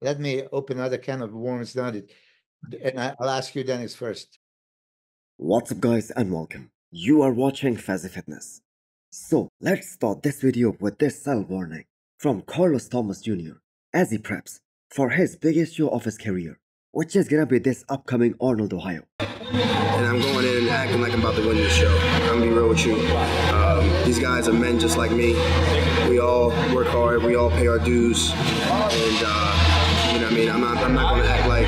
let me open another can of worms now, and I'll ask you, Dennis, first. What's up guys and welcome. You are watching Fuzzy Fitness. So let's start this video with this subtle warning from Carlos Thomas Jr. as he preps for his biggest show of his career, which is gonna be this upcoming Arnold, Ohio. And I'm going in acting like I'm about to win this show. I'm gonna be real with you. These guys are men just like me. We all work hard. We all pay our dues. And you know what I mean? I'm not gonna act like,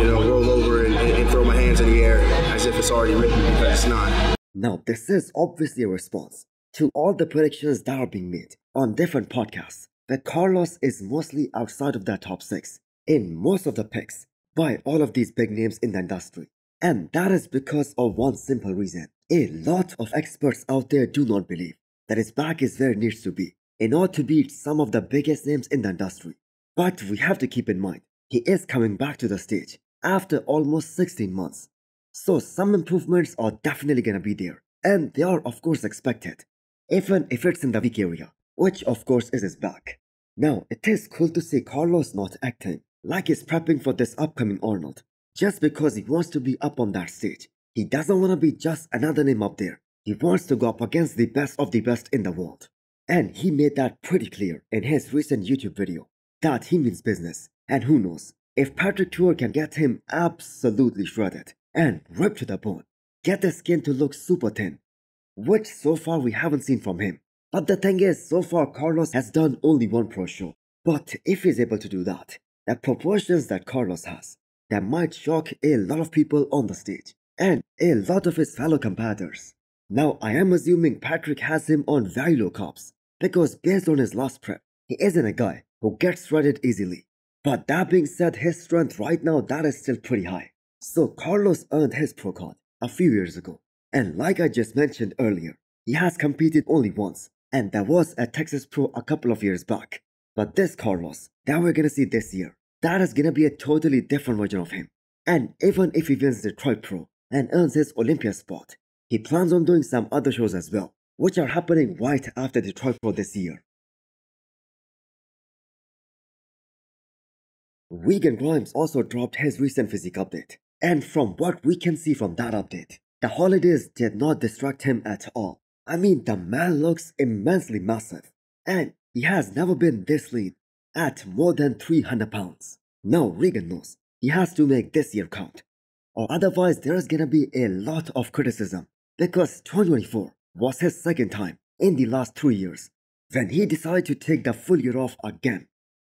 roll over and throw my hands in the air as if it's already written, because it's not. Now this is obviously a response to all the predictions that are being made on different podcasts that Carlos is mostly outside of that top 6 in most of the picks by all of these big names in the industry. And that is because of one simple reason. A lot of experts out there do not believe that his back is where it needs to be in order to beat some of the biggest names in the industry. But we have to keep in mind, he is coming back to the stage after almost 16 months. So some improvements are definitely gonna be there, and they are of course expected, even if it's in the weak area, which of course is his back. Now it is cool to see Carlos not acting like he's prepping for this upcoming Arnold, just because he wants to be up on that stage. He doesn't want to be just another name up there. He wants to go up against the best of the best in the world. And he made that pretty clear in his recent YouTube video, that he means business. And who knows, if Patrick Tour can get him absolutely shredded and ripped to the bone, get the skin to look super thin, which so far we haven't seen from him. But the thing is, so far Carlos has done only one pro show. But if he's able to do that, the proportions that Carlos has, that might shock a lot of people on the stage and a lot of his fellow competitors. Now I am assuming Patrick has him on very low carbs, because based on his last prep, he isn't a guy who gets shredded easily. But that being said, his strength right now, that is still pretty high. So Carlos earned his pro card a few years ago, and like I just mentioned earlier, he has competed only once, and that was at Texas Pro a couple of years back. But this Carlos that we're gonna see this year, that is gonna be a totally different version of him. And even if he wins Detroit Pro and earns his Olympia spot, he plans on doing some other shows as well, which are happening right after Detroit Pro this year. Regan Grimes also dropped his recent physique update, and from what we can see from that update, the holidays did not distract him at all. I mean, the man looks immensely massive, and he has never been this lean at more than 300 pounds. Now Regan knows he has to make this year count, or otherwise there is gonna be a lot of criticism, because 2024 was his second time in the last 3 years when he decided to take the full year off again.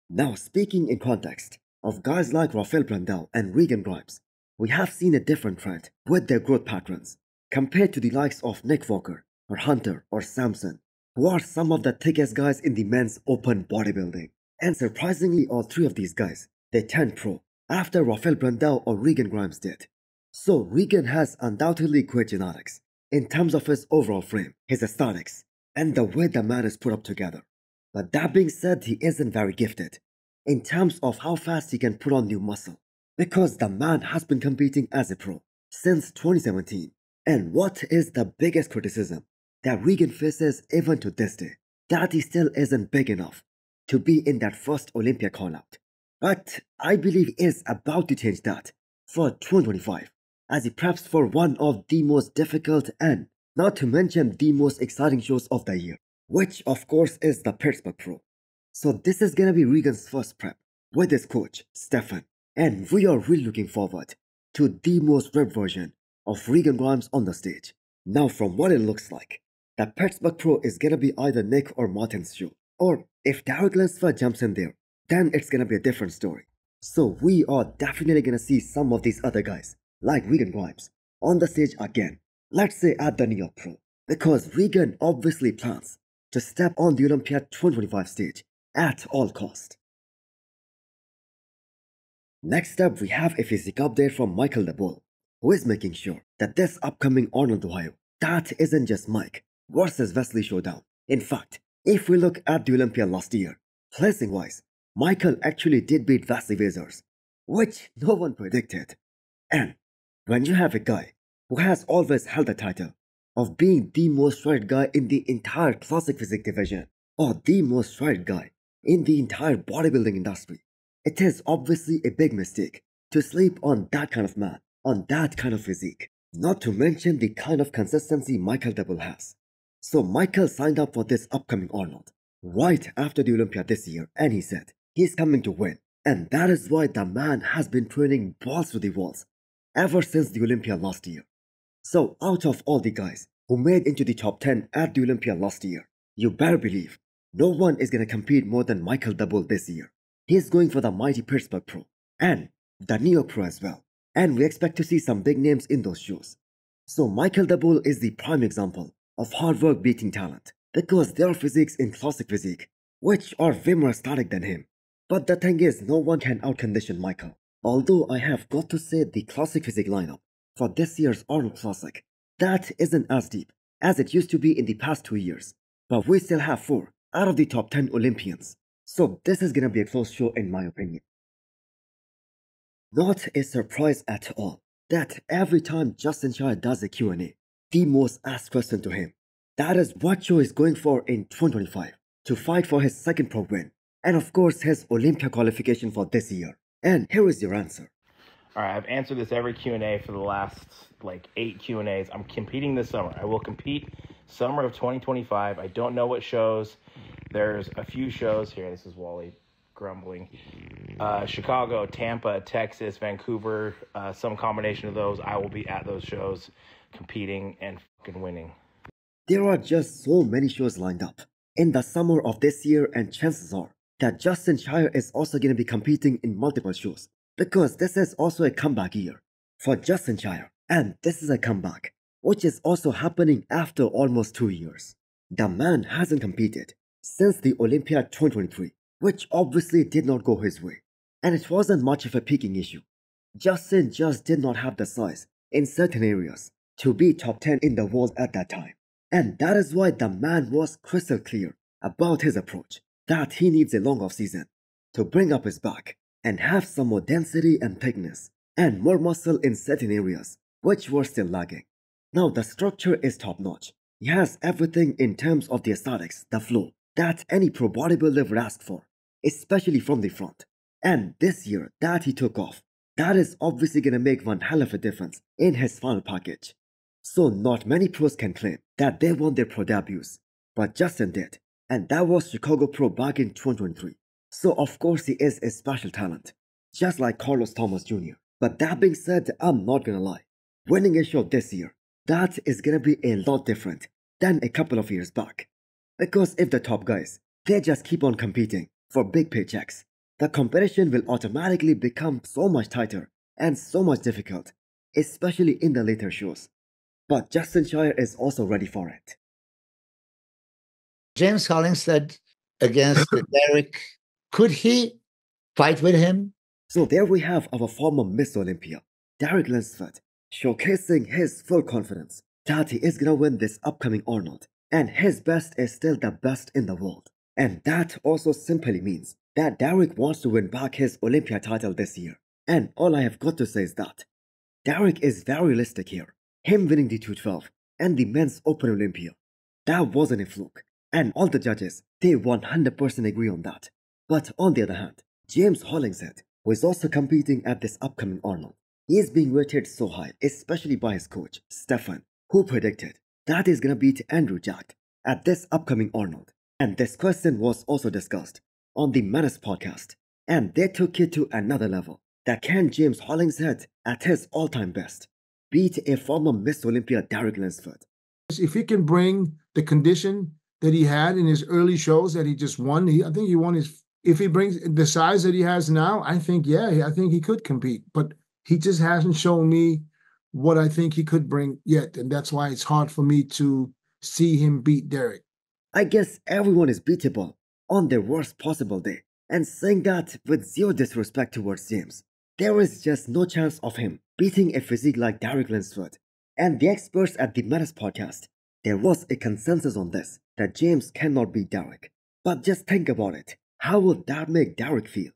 Now speaking in context of guys like Rafael Brandao and Regan Grimes, we have seen a different trend with their growth patterns compared to the likes of Nick Walker or Hunter or Samson, who are some of the thickest guys in the men's open bodybuilding. And surprisingly, all 3 of these guys, they turned pro after Rafael Brandao or Regan Grimes did. So Regan has undoubtedly great genetics in terms of his overall frame, his aesthetics, and the way the man is put up together. But that being said, he isn't very gifted in terms of how fast he can put on new muscle, because the man has been competing as a pro since 2017. And what is the biggest criticism that Regan faces even to this day? That he still isn't big enough to be in that first Olympia call-out. But I believe he is about to change that for 2025, as he preps for one of the most difficult and not to mention the most exciting shows of the year, which of course is the Pittsburgh Pro. So this is gonna be Regan's first prep with his coach, Stefan, and we are really looking forward to the most ripped version of Regan Grimes on the stage. Now from what it looks like, the Pittsburgh Pro is gonna be either Nick or Martin's show, or if Derek Lunsford jumps in there, then it's gonna be a different story. So we are definitely gonna see some of these other guys, like Regan Grimes, on the stage again, let's say at the New York Pro, because Regan obviously plans to step on the Olympia 2025 stage at all cost. Next up, we have a physique update from Michael Daboul, who is making sure that this upcoming Arnold, Ohio, that isn't just Mike versus Wesley showdown. In fact, if we look at the Olympia last year, placing wise, Michael actually did beat Wesley Wazers, which no one predicted. And when you have a guy who has always held the title of being the most shredded guy in the entire classic physique division, or the most shredded guy in the entire bodybuilding industry, It is obviously a big mistake to sleep on that kind of man, on that kind of physique, not to mention the kind of consistency Michael Daboul has. So Michael signed up for this upcoming Arnold right after the Olympia this year, and he said he's coming to win. And that is why the man has been training balls to the walls ever since the Olympia last year. So out of all the guys who made into the top 10 at the Olympia last year, you better believe no one is going to compete more than Michael Daboul this year. He's going for the mighty Pittsburgh Pro and the New York Pro as well. And we expect to see some big names in those shows. So Michael Daboul is the prime example of hard work beating talent, because there are physiques in classic physique which are way more static than him. But the thing is, no one can outcondition Michael. Although I have got to say the classic physique lineup for this year's Arnold Classic, that isn't as deep as it used to be in the past 2 years. But we still have 4 out of the top 10 Olympians. So this is gonna be a close show in my opinion. Not a surprise at all that every time Justin Shier does a Q&A, the most asked question to him, that is what show he's going for in 2025 to fight for his second pro win, and of course his Olympia qualification for this year. And here is your answer. All right, I've answered this every Q&A for the last 8 Q&As. I'm competing this summer. I will compete summer of 2025. I don't know what shows. There's a few shows here. This is Wally grumbling. Chicago, Tampa, Texas, Vancouver, some combination of those. I will be at those shows competing and fucking winning. There are just so many shows lined up in the summer of this year, and chances are that Justin Shier is also going to be competing in multiple shows, because this is also a comeback year for Justin Shier, and this is a comeback which is also happening after almost 2 years. The man hasn't competed since the Olympia 2023, which obviously did not go his way, and it wasn't much of a peaking issue. Justin just did not have the size in certain areas to be top 10 in the world at that time. And that is why the man was crystal clear about his approach, that he needs a long off-season to bring up his back and have some more density and thickness and more muscle in certain areas which were still lagging. Now the structure is top-notch. He has everything in terms of the aesthetics, the flow, that any pro bodybuilder would ask for, especially from the front. And this year that he took off, that is obviously gonna make one hell of a difference in his final package. So not many pros can claim that they won their pro debuts, but Justin did, and that was Chicago Pro back in 2023. So of course he is a special talent, just like Carlos Thomas Jr. But that being said, I'm not gonna lie, winning a show this year, that is gonna be a lot different than a couple of years back. Because if the top guys, they just keep on competing for big paychecks, the competition will automatically become so much tighter and so much difficult, especially in the later shows. But Justin Shier is also ready for it. James Hollingshead against Derek. Could he fight with him? So there we have our former Miss Olympia, Derek Lunsford, showcasing his full confidence that he is gonna win this upcoming Arnold, and his best is still the best in the world. And that also simply means that Derek wants to win back his Olympia title this year. And all I have got to say is that Derek is very realistic here. Him winning the 212 and the men's Open Olympia, that wasn't a fluke, and all the judges, they 100% agree on that. But on the other hand, James Hollingshead, who is also competing at this upcoming Arnold, he is being rated so high, especially by his coach, Stefan, who predicted that he's gonna beat Andrew Jack at this upcoming Arnold. And this question was also discussed on the Menace podcast, and they took it to another level. That can James Hollingshead, at his all-time best, beat a former Miss Olympia Derek Lunsford? If he can bring the condition that he had in his early shows that he just won, I think he won his. If he brings the size that he has now, I think he could compete. But he just hasn't shown me what I think he could bring yet, and that's why it's hard for me to see him beat Derek. I guess everyone is beatable on their worst possible day, and saying that with zero disrespect towards James, there is just no chance of him beating a physique like Derek Lunsford. And the experts at the Menace podcast, there was a consensus on this, that James cannot beat Derek. But just think about it, how would that make Derek feel?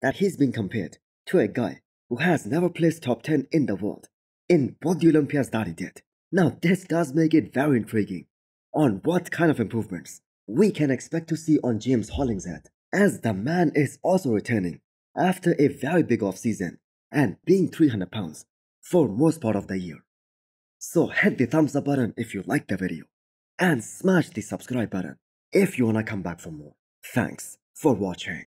That he's being compared to a guy who has never placed top 10 in the world in both the Olympiads that he did. Now this does make it very intriguing on what kind of improvements we can expect to see on James Hollingshead, as the man is also returning after a very big off-season and being 300 pounds for most part of the year. So hit the thumbs up button if you liked the video and smash the subscribe button if you wanna come back for more. Thanks for watching.